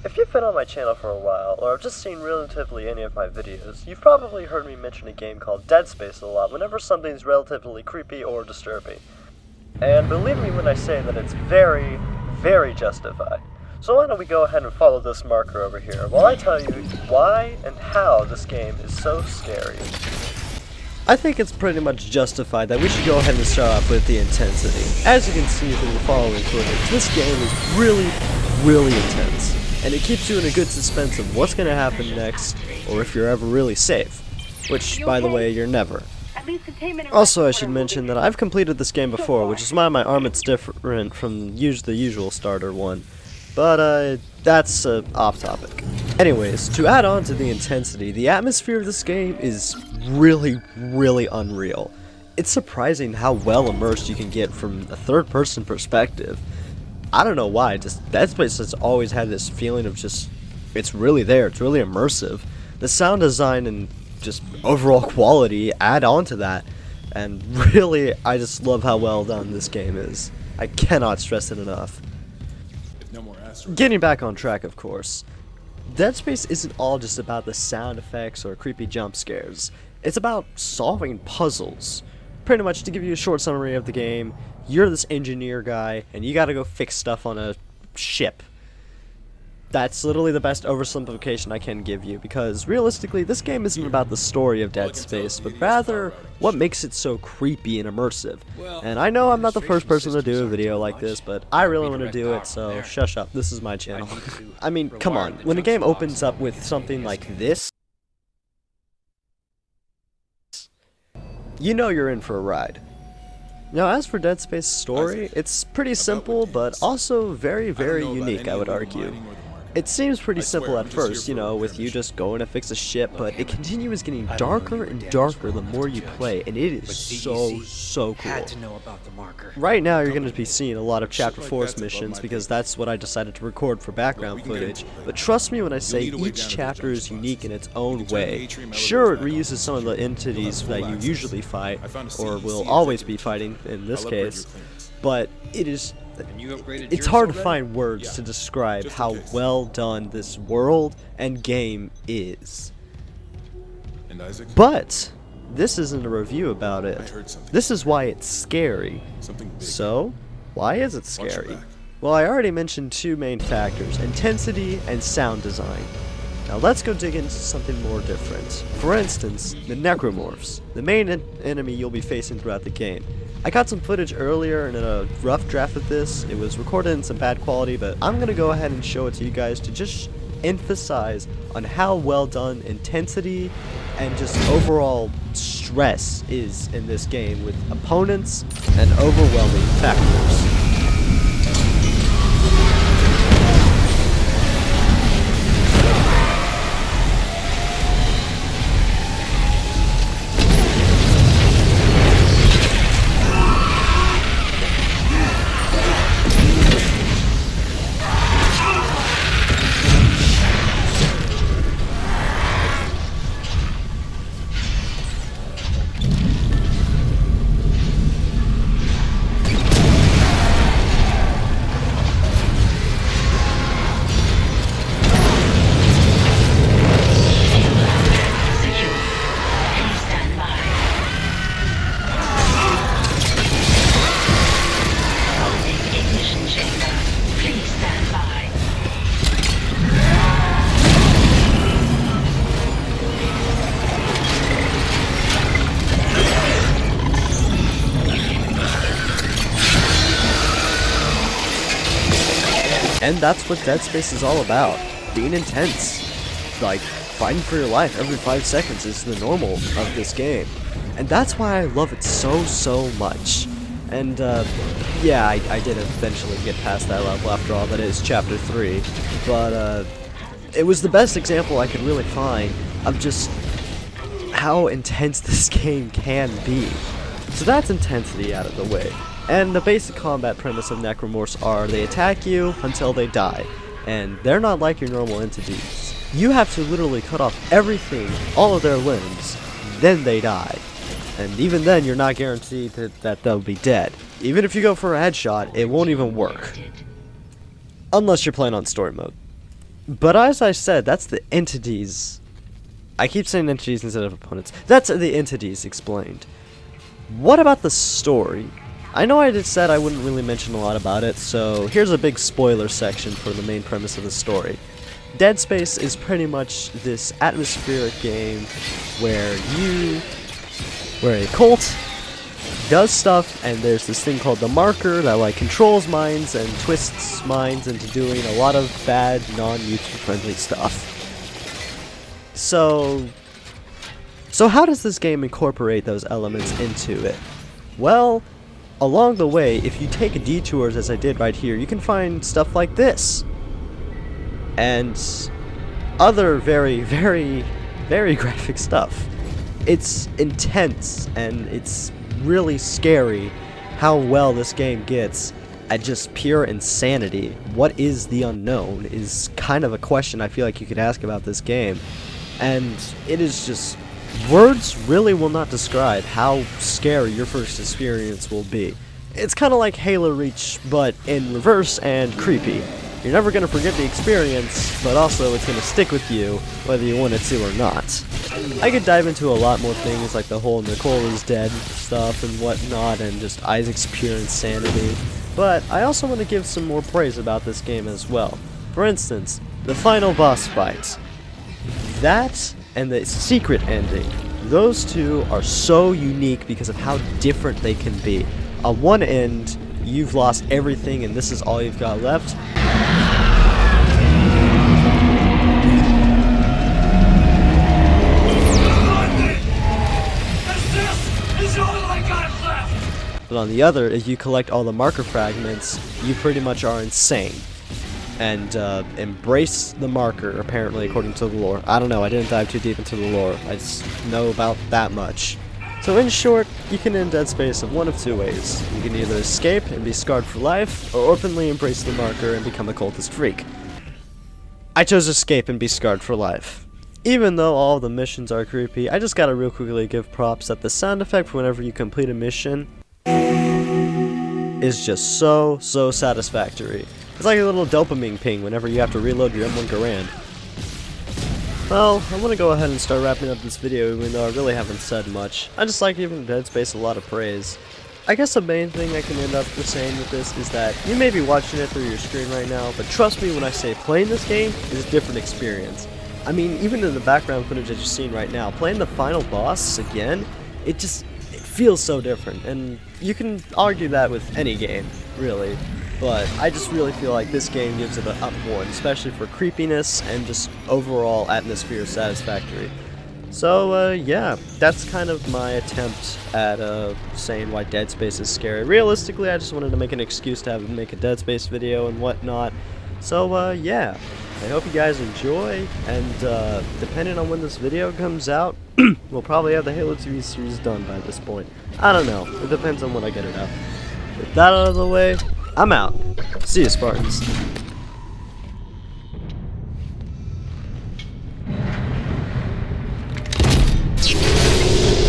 If you've been on my channel for a while, or have just seen relatively any of my videos, you've probably heard me mention a game called Dead Space a lot whenever something's relatively creepy or disturbing. And believe me when I say that it's very, very justified. So why don't we go ahead and follow this marker over here while I tell you why and how this game is so scary. I think it's pretty much justified that we should go ahead and start off with the intensity. As you can see through the following footage, this game is really, really intense. And it keeps you in a good suspense of what's going to happen next, or if you're ever really safe. Which, by the way, you're never. Also, I should mention that I've completed this game before, which is why my armament's different from the usual starter one. But, that's off topic. Anyways, to add on to the intensity, the atmosphere of this game is really, really unreal. It's surprising how well immersed you can get from a third-person perspective. I don't know why, just Dead Space has always had this feeling of just, it's really there, it's really immersive. The sound design and just overall quality add on to that, and really, I just love how well done this game is. I cannot stress it enough. Getting back on track, of course. Dead Space isn't all just about the sound effects or creepy jump scares. It's about solving puzzles. Pretty much, to give you a short summary of the game, you're this engineer guy, and you gotta go fix stuff on a ship. That's literally the best oversimplification I can give you, because realistically, this game isn't about the story of Dead Space, but rather what makes it so creepy and immersive. And I know I'm not the first person to do a video like this, but I really want to do it, so shush up, this is my channel. I mean, come on, when a game opens up with something like this, you know you're in for a ride. Now, as for Dead Space's story, it's pretty simple, but also very, very unique, I would argue. It seems pretty simple at first, you know, with you just going to fix a ship, but it continues getting darker and darker the more you play, and it is so cool. Right now, you're going to be seeing a lot of Chapter 4's missions, because that's what I decided to record for background footage, but trust me when I say each chapter is unique in its own way. Sure, it reuses some of the entities that you usually fight, or will always be fighting in this case, but it's hard to find words to describe how well done this world and game is. But this isn't a review about it. This is why it's scary. So, why is it scary? Well, I already mentioned two main factors, intensity and sound design. Now let's go dig into something more different. For instance, the Necromorphs, the main enemy you'll be facing throughout the game. I got some footage earlier and in a rough draft of this. It was recorded in some bad quality, but I'm going to go ahead and show it to you guys to just emphasize on how well done intensity and just overall stress is in this game with opponents and overwhelming factors. And that's what Dead Space is all about, being intense. Like, fighting for your life every 5 seconds is the normal of this game. And that's why I love it so much. And, yeah, I did eventually get past that level after all, that is Chapter 3. But, it was the best example I could really find of just how intense this game can be. So that's intensity out of the way. And the basic combat premise of Necromorphs are they attack you until they die, and they're not like your normal entities. You have to literally cut off everything, all of their limbs, then they die. And even then, you're not guaranteed that they'll be dead. Even if you go for a headshot, it won't even work. Unless you're playing on story mode. But as I said, that's the entities. I keep saying entities instead of opponents. That's the entities explained. What about the story? I know I just said I wouldn't really mention a lot about it, so here's a big spoiler section for the main premise of the story. Dead Space is pretty much this atmospheric game where a cult does stuff, and there's this thing called the marker that like controls minds and twists minds into doing a lot of bad, non-YouTube friendly stuff. So how does this game incorporate those elements into it? Well, along the way, if you take detours as I did right here, you can find stuff like this. And other very, very, very graphic stuff. It's intense, and it's really scary how well this game gets at just pure insanity. What is the unknown is kind of a question I feel like you could ask about this game. And it is just... words really will not describe how scary your first experience will be. It's kind of like Halo Reach, but in reverse and creepy. You're never going to forget the experience, but also it's going to stick with you, whether you want it to or not. I could dive into a lot more things, like the whole Nicole is dead stuff and whatnot, and just Isaac's pure insanity. But I also want to give some more praise about this game as well. For instance, the final boss fight. That and the secret ending. Those two are so unique because of how different they can be. On one end, you've lost everything and this is all you've got left. But on the other, if you collect all the marker fragments, you pretty much are insane. And embrace the marker, apparently, according to the lore. I don't know, I didn't dive too deep into the lore. I just know about that much. So in short, you can end Dead Space in one of two ways. You can either escape and be scarred for life, or openly embrace the marker and become a cultist freak. I chose escape and be scarred for life. Even though all of the missions are creepy, I just gotta real quickly give props that the sound effect for whenever you complete a mission is just so satisfactory. It's like a little dopamine ping whenever you have to reload your M1 Garand. Well, I'm gonna go ahead and start wrapping up this video even though I really haven't said much. I just like giving Dead Space a lot of praise. I guess the main thing I can end up with saying with this is that you may be watching it through your screen right now, but trust me when I say playing this game is a different experience. I mean, even in the background footage that you're seeing right now, playing the final boss again, it feels so different, and you can argue that with any game, really. But I just really feel like this game gives it an up one, especially for creepiness and just overall atmosphere satisfactory. So, yeah, that's kind of my attempt at saying why Dead Space is scary. Realistically, I just wanted to make an excuse to make a Dead Space video and whatnot. So, yeah, I hope you guys enjoy, and depending on when this video comes out, we'll probably have the Halo TV series done by this point. I don't know, it depends on when I get it out. With that out of the way, I'm out. See you, Spartans.